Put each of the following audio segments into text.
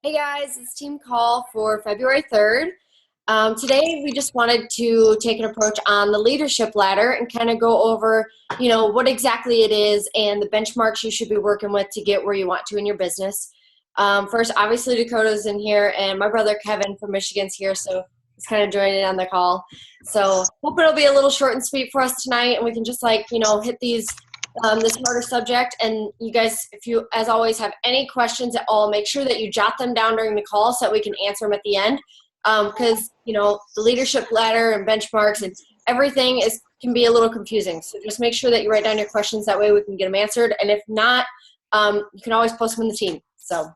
Hey guys, it's team call for February 3rd. Today we just wanted to take an approach on the leadership ladder and kind of go over, what exactly it is and the benchmarks you should be working with to get where you want to in your business. First, obviously Dakota's in here and my brother Kevin from Michigan's here, so he's kind of joining on the call. So hope it'll be a little short and sweet for us tonight and we can just hit this harder subject. And you guys, if you, as always, have any questions at all, make sure that you jot them down during the call so that we can answer them at the end. Because, the leadership ladder and benchmarks and everything can be a little confusing. So just make sure that you write down your questions. That way we can get them answered. And if not, you can always post them in the team. So I'm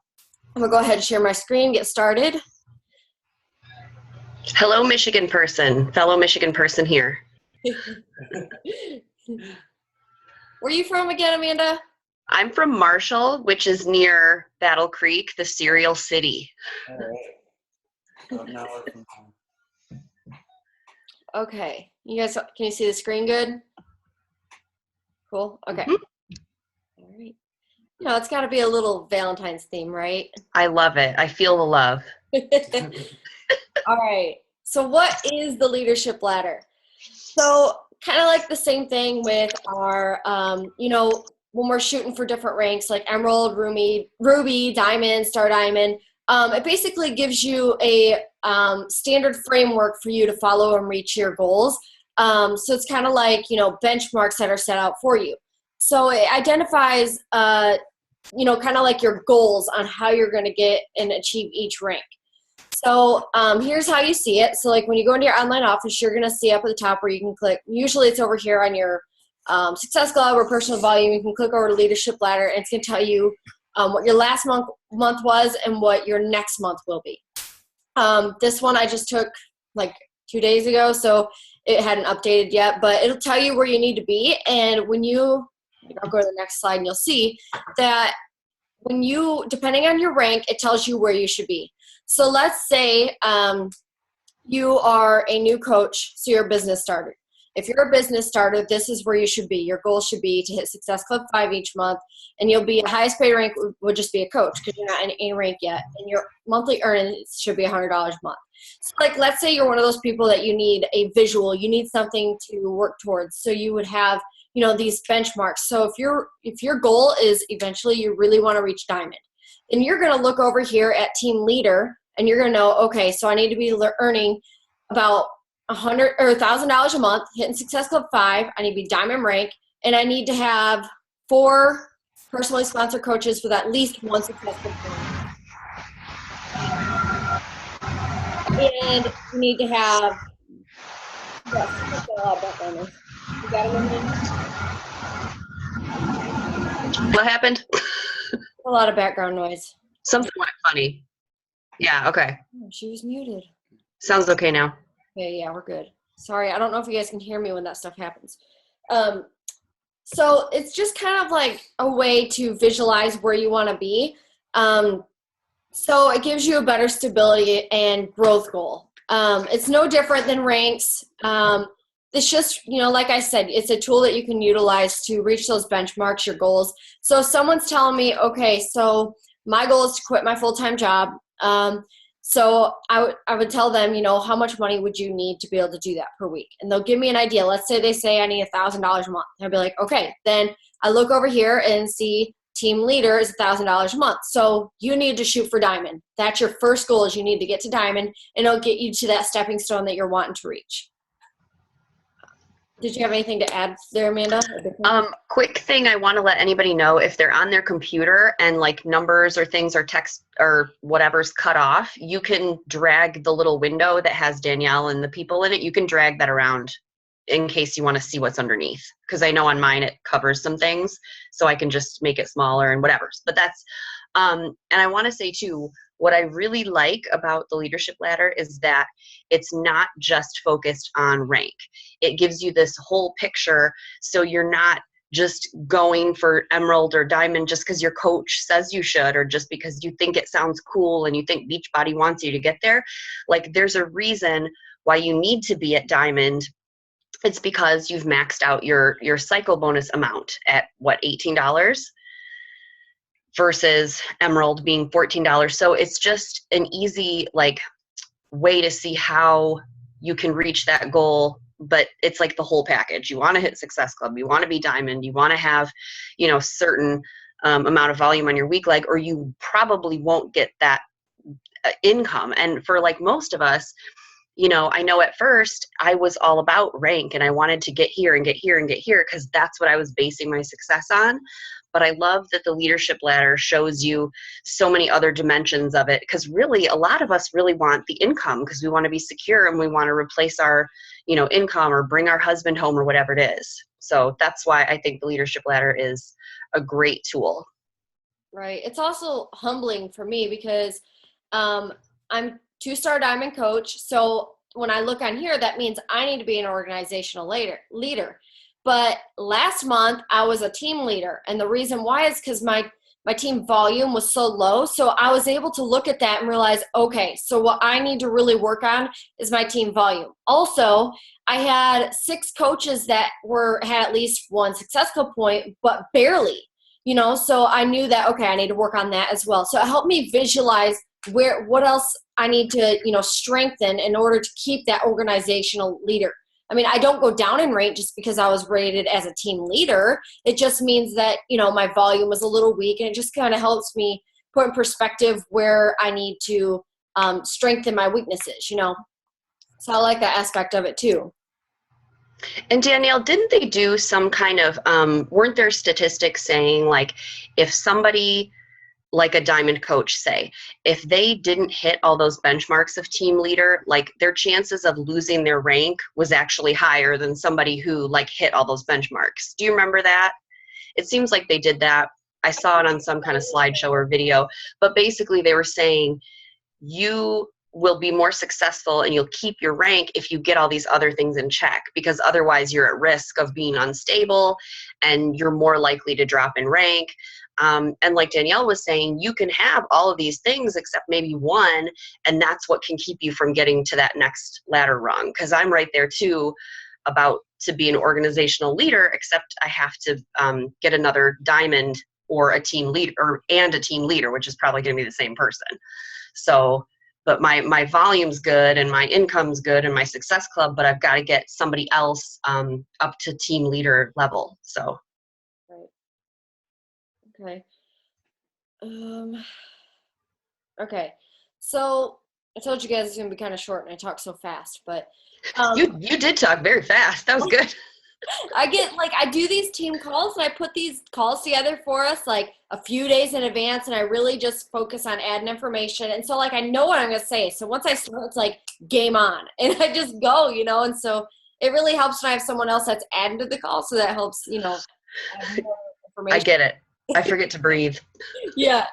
going to go ahead and share my screen, get started. Hello, Michigan person, fellow Michigan person here. Where are you from again, Amanda? I'm from Marshall, which is near Battle Creek, the cereal city. All right. Okay. You guys, can you see the screen good? Cool. Okay. Mm-hmm. All right. It's got to be a little Valentine's theme, right? I love it. I feel the love. All right. So what is the leadership ladder? So kind of like the same thing with our, when we're shooting for different ranks like Emerald, Ruby, Diamond, Star Diamond, it basically gives you a standard framework for you to follow and reach your goals. So it's kind of like, benchmarks that are set out for you. So it identifies, kind of like your goals on how you're going to get and achieve each rank. So here's how you see it. So like when you go into your online office, you're going to see up at the top where you can click. Usually it's over here on your Success Club or Personal Volume. You can click over to Leadership Ladder, and it's going to tell you what your last month was and what your next month will be. This one I just took like 2 days ago, so it hadn't updated yet, but it'll tell you where you need to be. And when I'll go to the next slide and you'll see that depending on your rank, it tells you where you should be. So let's say you are a new coach, so you're a business starter. If you're a business starter, this is where you should be. Your goal should be to hit Success Club 5 each month, and you'll be highest paid rank would just be a coach because you're not in a rank yet, and your monthly earnings should be $100 a month. So like let's say you're one of those people that you need a visual, you need something to work towards. So you would have these benchmarks. So if your goal is eventually you really want to reach Diamond, then you're going to look over here at Team Leader and you're going to know, okay, so I need to be earning about $100 or $1,000 a month, hitting Success Club 5. I need to be Diamond rank, and I need to have 4 personally sponsored coaches with at least 1 Success Club 5. And you need to have you got it? What happened? A lot of background noise. Something went funny. Yeah, okay. Oh, she was muted. Sounds okay now. Okay, yeah, we're good. Sorry, I don't know if you guys can hear me when that stuff happens. So it's just kind of like a way to visualize where you want to be. So it gives you a better stability and growth goal. It's no different than ranks. It's just, like I said, it's a tool that you can utilize to reach those benchmarks, your goals. So if someone's telling me, okay, so my goal is to quit my full-time job. So I would tell them, how much money would you need to be able to do that per week? And they'll give me an idea. Let's say they say I need $1,000 a month. I'll be like, okay, then I look over here and see Team Leader is $1,000 a month. So you need to shoot for Diamond. That's your first goal, is you need to get to Diamond, and it'll get you to that stepping stone that you're wanting to reach. Did you have anything to add there, Amanda? Quick thing I want to let anybody know, if they're on their computer and like numbers or things or text or whatever's cut off, you can drag the little window that has Danielle and the people in it. You can drag that around in case you want to see what's underneath. Because I know on mine it covers some things, so I can just make it smaller and whatever. But that's, and I want to say too, what I really like about the leadership ladder is that it's not just focused on rank. It gives you this whole picture, so you're not just going for Emerald or Diamond just because your coach says you should, or just because you think it sounds cool and you think Beachbody wants you to get there. Like, there's a reason why you need to be at Diamond. It's because you've maxed out your cycle bonus amount at what, $18? versus Emerald being $14. So it's just an easy like way to see how you can reach that goal. But it's like the whole package. You want to hit Success Club, you want to be Diamond, you want to have, you know, certain amount of volume on your weak leg, or you probably won't get that income. And for like most of us, you know, I know at first I was all about rank and I wanted to get here and get here and get here because that's what I was basing my success on. But I love that the leadership ladder shows you so many other dimensions of it, because really a lot of us really want the income because we want to be secure and we want to replace our, you know, income or bring our husband home or whatever it is. So that's why I think the leadership ladder is a great tool. Right. It's also humbling for me because I'm 2-star Diamond coach. So when I look on here, that means I need to be an organizational leader. But last month I was a team leader. And the reason why is because my team volume was so low. So I was able to look at that and realize, okay, so what I need to really work on is my team volume. Also, I had 6 coaches that had at least one Success Club point, but barely, you know, so I knew that, okay, I need to work on that as well. So it helped me visualize what else I need to, you know, strengthen in order to keep that organizational leader. I mean, I don't go down in rank just because I was rated as a team leader. It just means that, you know, my volume was a little weak, and it just kind of helps me put in perspective where I need to strengthen my weaknesses, you know. So I like that aspect of it too. And Danielle, didn't they do some kind of, weren't there statistics saying like if somebody like a Diamond coach, say, if they didn't hit all those benchmarks of team leader, like their chances of losing their rank was actually higher than somebody who like hit all those benchmarks. Do you remember that? It seems like they did that. I saw it on some kind of slideshow or video, but basically they were saying you will be more successful and you'll keep your rank if you get all these other things in check, because otherwise you're at risk of being unstable and you're more likely to drop in rank. And like Danielle was saying, you can have all of these things except maybe one, and that's what can keep you from getting to that next ladder rung. Because I'm right there too, about to be an organizational leader, except I have to get another Diamond or a team leader and a team leader, which is probably going to be the same person. So, but my volume's good and my income's good and my Success Club, but I've got to get somebody else up to team leader level. So. Right. Okay. Okay. So I told you guys it's going to be kind of short and I talk so fast, but You did talk very fast. That was good. I do these team calls and I put these calls together for us like a few days in advance, and I really just focus on adding information. And so like I know what I'm going to say. So once I start, it's like game on and I just go, you know, and so it really helps when I have someone else that's adding to the call. So that helps, you know, add more information. I get it. I forget to breathe. Yeah.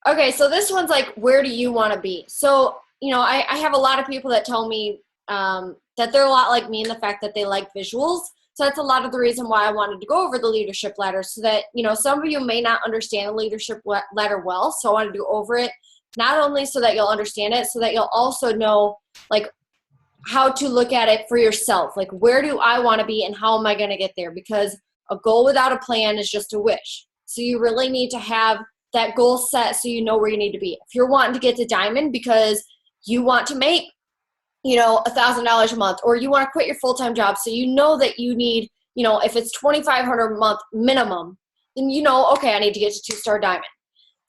Okay, so this one's like, where do you want to be? So, you know, I have a lot of people that tell me that they're a lot like me in the fact that they like visuals. So that's a lot of the reason why I wanted to go over the leadership ladder, so that, you know, some of you may not understand the leadership ladder well. So I wanted to go over it, not only so that you'll understand it, so that you'll also know like how to look at it for yourself. Like, where do I want to be and how am I going to get there? Because a goal without a plan is just a wish. So you really need to have that goal set so you know where you need to be. If you're wanting to get to Diamond because you want to make, you know, $1,000 a month, or you want to quit your full-time job, so you know that you need, you know, if it's $2,500 a month minimum, then you know, okay, I need to get to 2-star Diamond.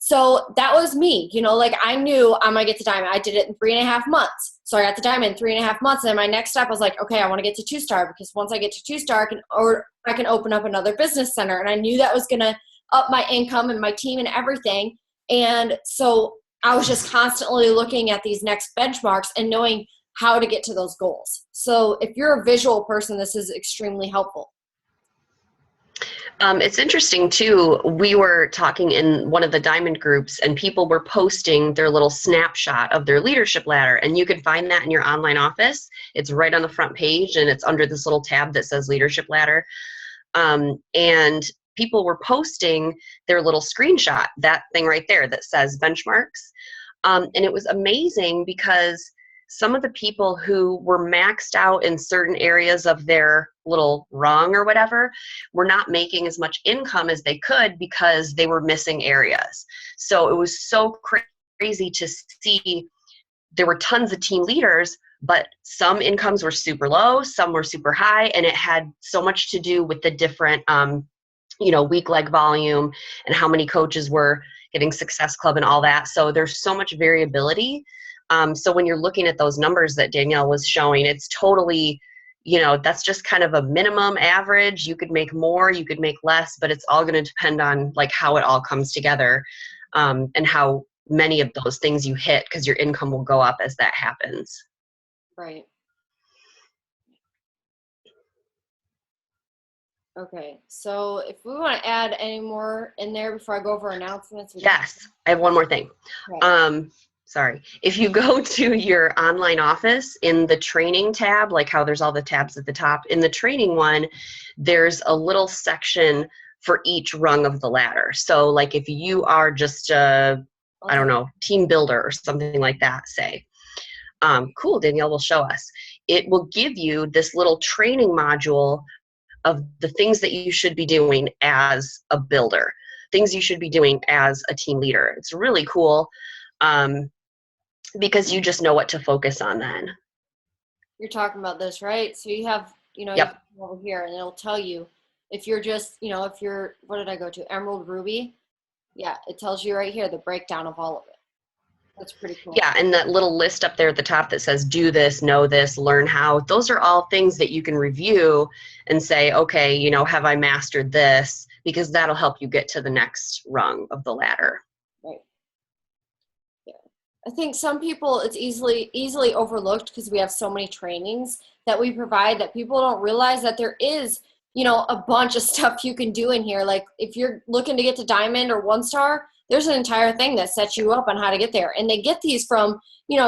So that was me, you know, like I knew I'm going to get to Diamond. I did it in 3.5 months. So I got to Diamond in 3.5 months. And my next step was like, okay, I want to get to 2-star, because once I get to 2-star, I can open up another business center. And I knew that was going to up my income and my team and everything. And so I was just constantly looking at these next benchmarks and knowing how to get to those goals. So if you're a visual person, this is extremely helpful. It's interesting too. We were talking in one of the Diamond groups and people were posting their little snapshot of their leadership ladder, and you can find that in your online office. It's right on the front page and it's under this little tab that says leadership ladder. And people were posting their little screenshot, that thing right there that says benchmarks. And it was amazing because some of the people who were maxed out in certain areas of their little rung or whatever were not making as much income as they could because they were missing areas. So it was so crazy to see. There were tons of team leaders, but some incomes were super low, some were super high, and it had so much to do with the different week leg volume and how many coaches were getting Success Club and all that. So there's so much variability. So when you're looking at those numbers that Danielle was showing, it's totally, that's just kind of a minimum average. You could make more, you could make less, but it's all going to depend on like how it all comes together, and how many of those things you hit, because your income will go up as that happens. Right. Okay, so if we want to add any more in there before I go over announcements. Yes, I have one more thing. Okay. Sorry. If you go to your online office in the training tab, like how there's all the tabs at the top, in the training one, there's a little section for each rung of the ladder. So like if you are just a, I don't know, team builder or something like that, say, cool, Danielle will show us. It will give you this little training module of the things that you should be doing as a builder, things you should be doing as a team leader. It's really cool, because you just know what to focus on then. You're talking about this, right? So you have, Yep. you come over here and it'll tell you if you're just, if you're, what did I go to? Emerald, Ruby. Yeah, it tells you right here the breakdown of all of it. That's pretty cool. Yeah, and that little list up there at the top that says do this, know this, learn how, those are all things that you can review and say, okay, have I mastered this? Because that'll help you get to the next rung of the ladder. Right. Yeah. I think some people, it's easily overlooked because we have so many trainings that we provide that people don't realize that there is, a bunch of stuff you can do in here. Like if you're looking to get to Diamond or 1-star, there's an entire thing that sets you up on how to get there. And they get these from,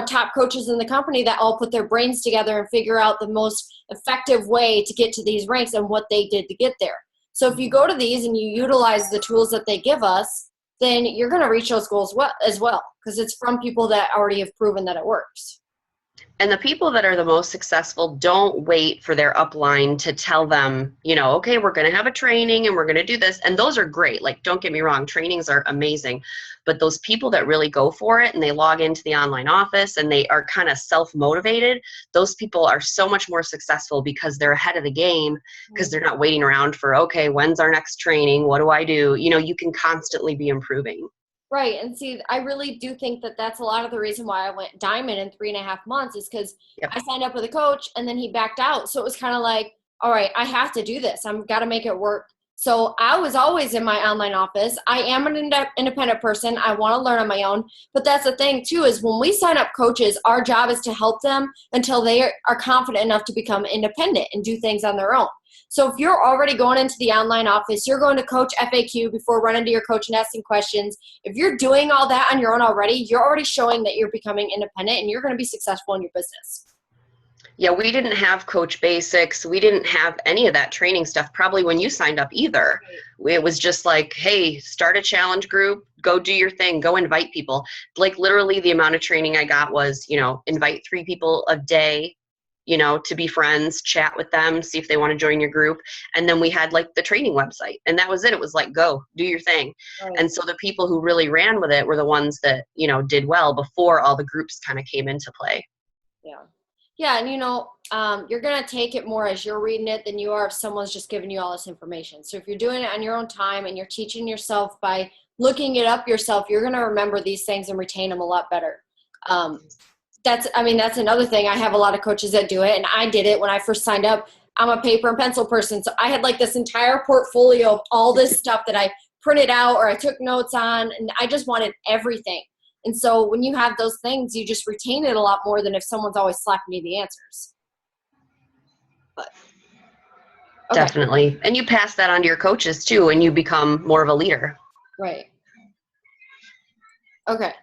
top coaches in the company that all put their brains together and figure out the most effective way to get to these ranks and what they did to get there. So if you go to these and you utilize the tools that they give us, then you're going to reach those goals as well, because it's from people that already have proven that it works. And the people that are the most successful don't wait for their upline to tell them, okay, we're going to have a training and we're going to do this. And those are great. Like, don't get me wrong, trainings are amazing. But those people that really go for it and they log into the online office and they are kind of self-motivated, those people are so much more successful because they're ahead of the game, because they're not waiting around for, okay, when's our next training? What do I do? You can constantly be improving. Right. And see, I really do think that that's a lot of the reason why I went Diamond in 3.5 months is because I signed up with a coach and then he backed out. So it was kind of like, all right, I have to do this. I've got to make it work. So I was always in my online office. I am an independent person. I want to learn on my own. But that's the thing, too, is when we sign up coaches, our job is to help them until they are confident enough to become independent and do things on their own. So if you're already going into the online office, you're going to Coach FAQ before running to your coach and asking questions. If you're doing all that on your own already, you're already showing that you're becoming independent and you're going to be successful in your business. Yeah, we didn't have Coach Basics. We didn't have any of that training stuff probably when you signed up either. Right. It was just like, hey, start a challenge group, go do your thing, go invite people. Like literally the amount of training I got was, invite 3 people a day, to be friends, chat with them, see if they want to join your group. And then we had like the training website and that was it. It was like, go do your thing. Right. And so the people who really ran with it were the ones that, did well before all the groups kind of came into play. Yeah. Yeah. And you're going to take it more as you're reading it than you are if someone's just giving you all this information. So if you're doing it on your own time and you're teaching yourself by looking it up yourself, you're going to remember these things and retain them a lot better. That's another thing. I have a lot of coaches that do it, and I did it when I first signed up. I'm a paper and pencil person, so I had like this entire portfolio of all this stuff that I printed out or I took notes on, and I just wanted everything. And so when you have those things, you just retain it a lot more than if someone's always slapping you the answers. But, okay. Definitely. And you pass that on to your coaches too, and you become more of a leader. Right. Okay.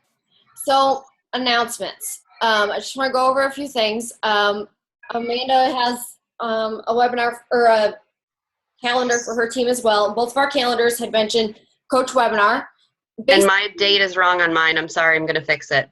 So announcements. I just want to go over a few things. Amanda has a webinar or a calendar for her team as well. Both of our calendars had mentioned Coach Webinar. And my date is wrong on mine. I'm sorry. I'm going to fix it.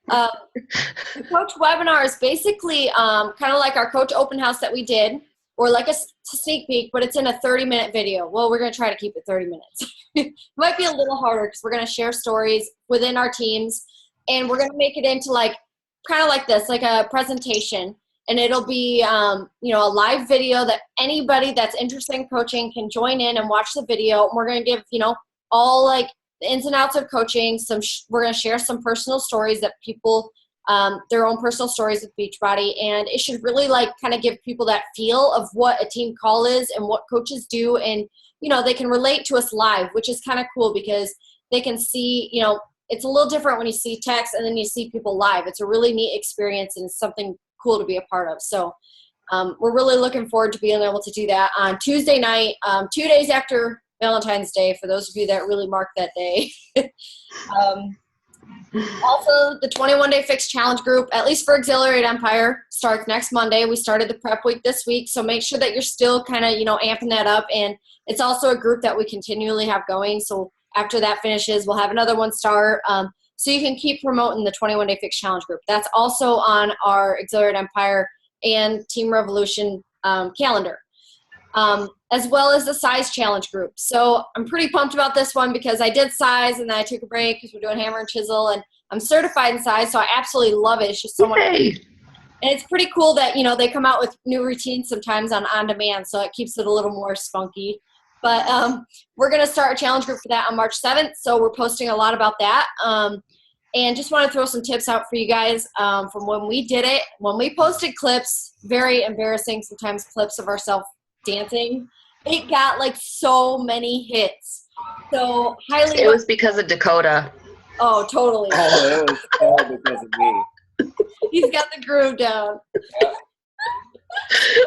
The coach webinar is basically kind of like our coach open house that we did, or like a sneak peek, but it's in a 30-minute video. Well, we're going to try to keep it 30 minutes. It might be a little harder because we're going to share stories within our teams, and we're going to make it into like kind of like this, like a presentation. And it'll be, a live video that anybody that's interested in coaching can join in and watch the video. We're going to give, all like the ins and outs of coaching. We're going to share some personal stories that people, their own personal stories with Beachbody. And it should really like kind of give people that feel of what a team call is and what coaches do. And, they can relate to us live, which is kind of cool because they can see, it's a little different when you see text and then you see people live. It's a really neat experience and it's something cool to be a part of. So we're really looking forward to being able to do that on Tuesday night, 2 days after Valentine's Day, for those of you that really mark that day. Also, the 21-Day Fix Challenge group, at least for Exhilarate Empire, starts next Monday. We started the prep week this week, so make sure that you're still kind of, amping that up. And it's also a group that we continually have going. So after that finishes, we'll have another one start. So you can keep promoting the 21-Day Fix Challenge group. That's also on our Exhilarate Empire and Team Revolution calendar, as well as the Size Challenge group. So I'm pretty pumped about this one because I did Size and then I took a break because we're doing Hammer and Chisel, and I'm certified in Size, so I absolutely love it. It's just so much fun. And it's pretty cool that, they come out with new routines sometimes on demand, so it keeps it a little more spunky. But we're going to start a challenge group for that on March 7th, so we're posting a lot about that. And just want to throw some tips out for you guys from when we did it. When we posted clips, very embarrassing sometimes, clips of ourselves dancing, it got like so many hits. So highly. It was because of Dakota. Oh, totally. Oh, it was all because of me. He's got the groove down.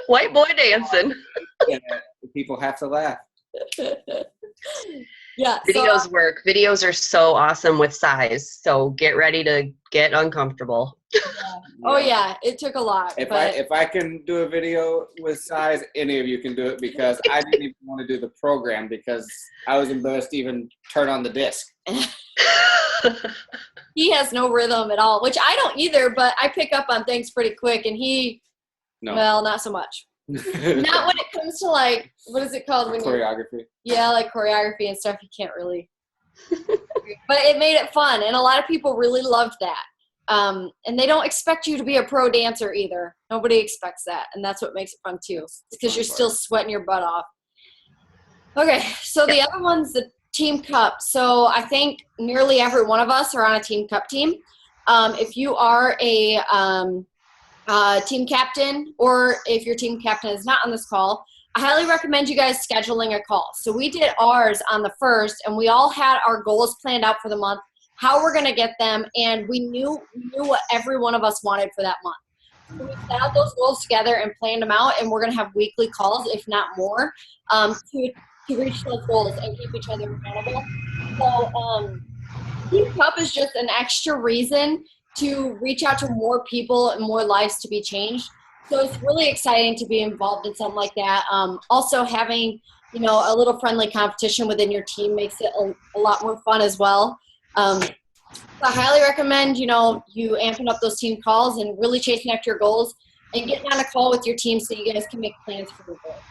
White boy dancing. Yeah, people have to laugh. Yeah. Videos work. Videos are so awesome with Size. So get ready to get uncomfortable. Oh yeah, it took a lot. If I can do a video with Size, any of you can do it, because I didn't even want to do the program because I was embarrassed to even turn on the disc. He has no rhythm at all, which I don't either, but I pick up on things pretty quick, and well, not so much. Not when it comes to like, what is it called? Choreography. Yeah, like choreography and stuff, you can't really. But it made it fun, and a lot of people really loved that. And they don't expect you to be a pro dancer either. Nobody expects that, and that's what makes it fun too, because you're still sweating your butt off. Okay, so the other one's the Team Cup. So I think nearly every one of us are on a Team Cup team. If you are a team captain, or if your team captain is not on this call, I highly recommend you guys scheduling a call. So we did ours on the 1st, and we all had our goals planned out for the month, how we're going to get them, and we knew what every one of us wanted for that month. So we set out those goals together and planned them out, and we're going to have weekly calls, if not more, to reach those goals and keep each other accountable. So Team Cup is just an extra reason to reach out to more people and more lives to be changed. So it's really exciting to be involved in something like that. Also having, a little friendly competition within your team makes it a lot more fun as well. So I highly recommend, you amping up those team calls and really chasing after your goals and getting on a call with your team so you guys can make plans for your goals.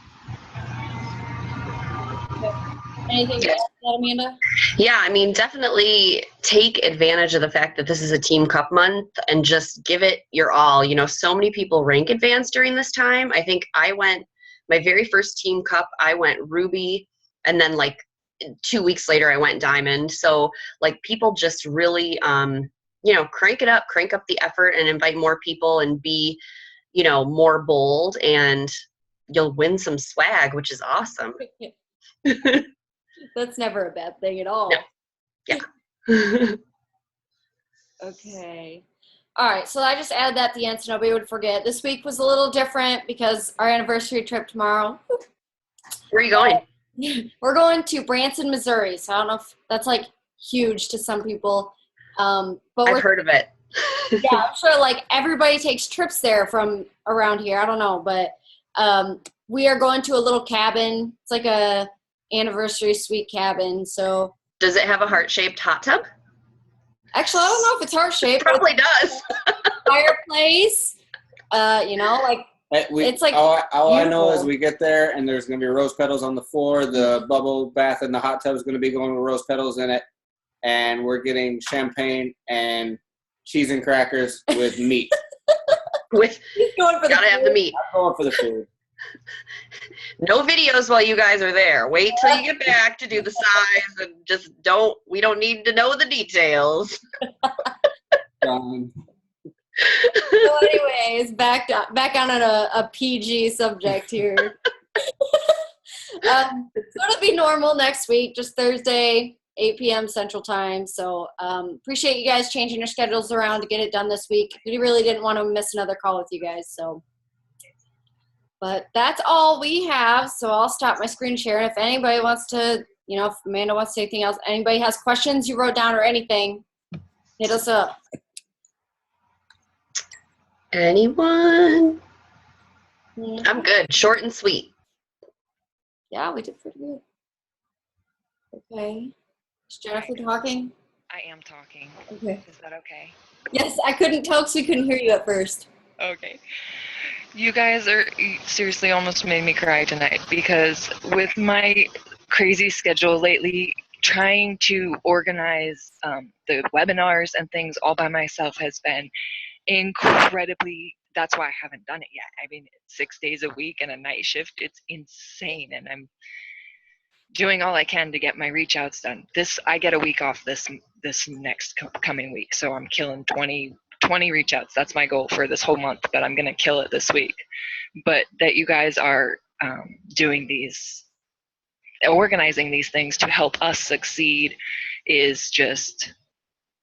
Anything to add to that, Amanda? Yeah, I mean, definitely take advantage of the fact that this is a Team Cup month and just give it your all. So many people rank advance during this time. I think my very first Team Cup, I went Ruby, and then like 2 weeks later, I went Diamond. So like people just really, crank it up, crank up the effort and invite more people and be, more bold, and you'll win some swag, which is awesome. That's never a bad thing at all. No. Yeah. Okay. All right. So I just added that at the end so nobody would forget. This week was a little different because our anniversary trip tomorrow. Where are you going? We're going to Branson, Missouri. So I don't know if that's like huge to some people. But I've heard of it. Yeah, I'm sure like everybody takes trips there from around here. I don't know, but we are going to a little cabin. It's like a anniversary suite cabin. So does it have a heart-shaped hot tub? Actually, I don't know if it's heart shaped. Probably does. Fireplace. Like it's like all I know is beautiful. we get there and there's going to be rose petals on the floor. The bubble bath in the hot tub is going to be going with rose petals in it, and we're getting champagne and cheese and crackers with meat. With He's going for gotta have the meat. I'm going for the food. No videos while you guys are there. Wait till you get back to do the size and just we don't need to know the details. So anyways, back on a PG subject here. So it'll be normal next week, just Thursday, 8 p.m. Central Time. So appreciate you guys changing your schedules around to get it done this week. We really didn't want to miss another call with you guys. But that's all we have. So I'll stop my screen share. And if anybody wants to, if Amanda wants to say anything else, anybody has questions you wrote down or anything, hit us up. Anyone? I'm good. Short and sweet. Yeah, we did pretty good. Okay. Is Jennifer talking? I am talking. Okay. Is that okay? Yes, I couldn't tell because we couldn't hear you at first. Okay. You guys are seriously almost made me cry tonight because with my crazy schedule lately, trying to organize the webinars and things all by myself has been incredibly, that's why I haven't done it yet. I mean, 6 days a week and a night shift, it's insane. And I'm doing all I can to get my reach outs done. I get a week off this next coming week. So I'm killing 20 reach outs. That's my goal for this whole month, but I'm going to kill it this week. But that you guys are organizing these things to help us succeed is just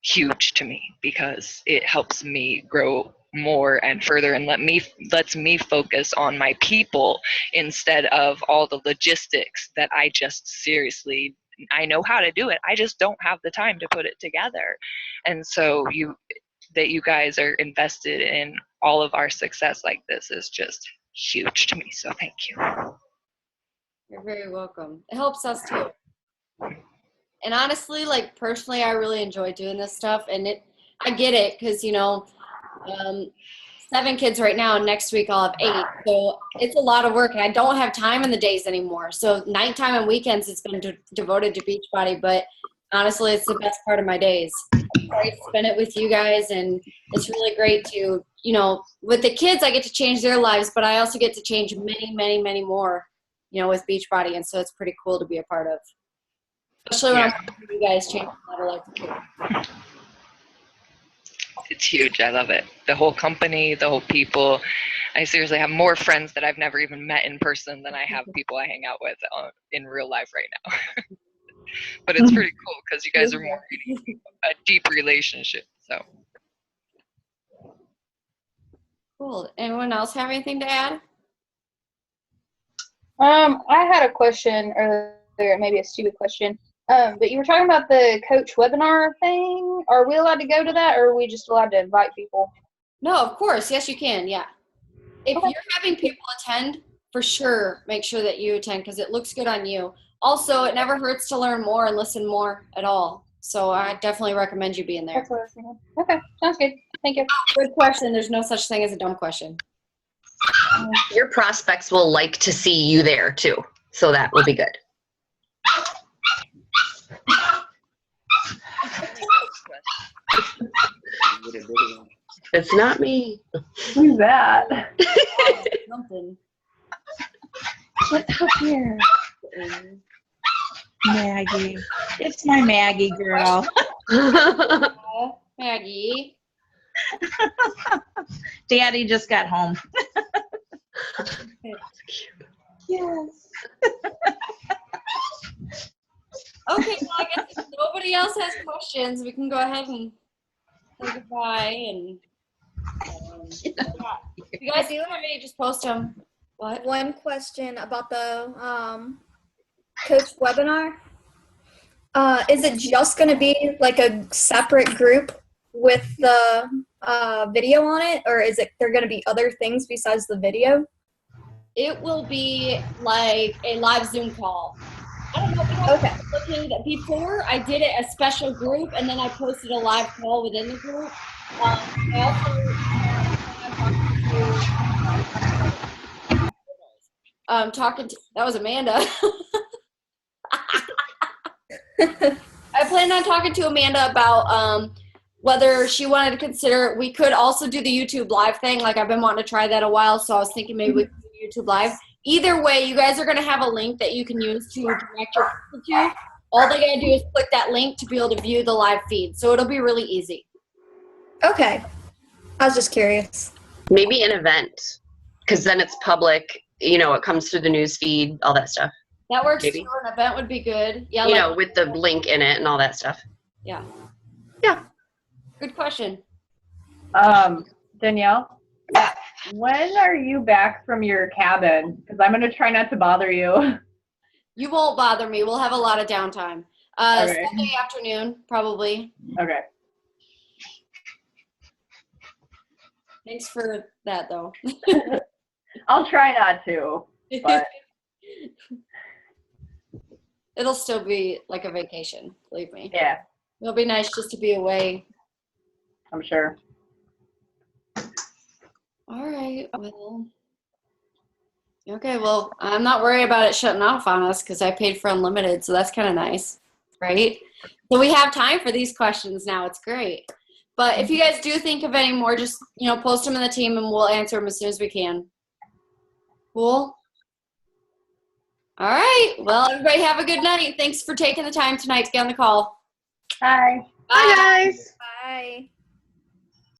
huge to me because it helps me grow more and further and lets me focus on my people instead of all the logistics that I know how to do it. I just don't have the time to put it together. And so you guys are invested in all of our success like this is just huge to me. So thank you. You're very welcome. It helps us too. And honestly, like personally, I really enjoy doing this stuff, and I get it because 7 kids right now, and next week I'll have 8. So it's a lot of work, and I don't have time in the days anymore. So nighttime and weekends, it's been devoted to Beachbody, but honestly, it's the best part of my days. I spend it with you guys, and it's really great to, with the kids, I get to change their lives, but I also get to change many, many, many more, with Beachbody, and so it's pretty cool to be a part of. Especially when I'm watching you guys change a lot of life too. It's huge. I love it. The whole company, the whole people. I seriously have more friends that I've never even met in person than I have people I hang out with in real life right now. But it's pretty cool because you guys are more a deep relationship. So Cool. Anyone else have anything to add? I had a question earlier, maybe a stupid question. But you were talking about the coach webinar thing. Are we allowed to go to that, or are we just allowed to invite people? No, of course. Yes, you can. Yeah. If Okay. you're having people attend, for sure, make sure that you attend because it looks good on you. Also, it never hurts to learn more and listen more at all. So I definitely recommend you being there. That's what I was thinking. Okay, sounds good. Thank you. Good question. There's no such thing as a dumb question. Your prospects will like to see you there too. So that will be good. It's not me. Who's that? Something. What's up here? Maggie. It's my Maggie girl. Maggie. Daddy just got home. Yes. Okay, well, I guess if nobody else has questions, we can go ahead and say goodbye. And if you guys do have any, just post them. What? One question about the coach webinar. Is it just going to be like a separate group with the video on it, or is it there going to be other things besides the video? It will be like a live Zoom call. I don't know if you guys Okay. are looking that before I did it a special group and then I posted a live call within the group. I also talking to that was Amanda. I planned on talking to Amanda about whether she wanted to consider. We could also do the YouTube live thing. Like I've been wanting to try that a while, so I was thinking maybe we could do YouTube live. Either way, you guys are going to have a link that you can use to direct your people to. All they got to do is click that link to be able to view the live feed. So it'll be really easy. Okay. I was just curious. Maybe an event, because then it's public. You know, it comes through the news feed, all that stuff. That works Maybe. too. An event would be good. Yeah. You like- know, with the link in it and all that stuff. Yeah. Yeah. Good question. Danielle? Yeah. When are you back from your cabin? Because I'm going to try not to bother you. You won't bother me. We'll have a lot of downtime. Okay. Sunday afternoon, probably. Okay. Thanks for that, though. I'll try not to. But It'll still be like a vacation, believe me. yeah, It'll be nice just to be away. I'm sure. All right. Well. Okay. Well, I'm not worried about it shutting off on us because I paid for unlimited, so that's kind of nice, right? So we have time for these questions now. It's great. But if you guys do think of any more, just post them in the team, and we'll answer them as soon as we can. Cool. All right. Well, everybody have a good night. Thanks for taking the time tonight to get on the call. Bye. Bye, guys. Bye.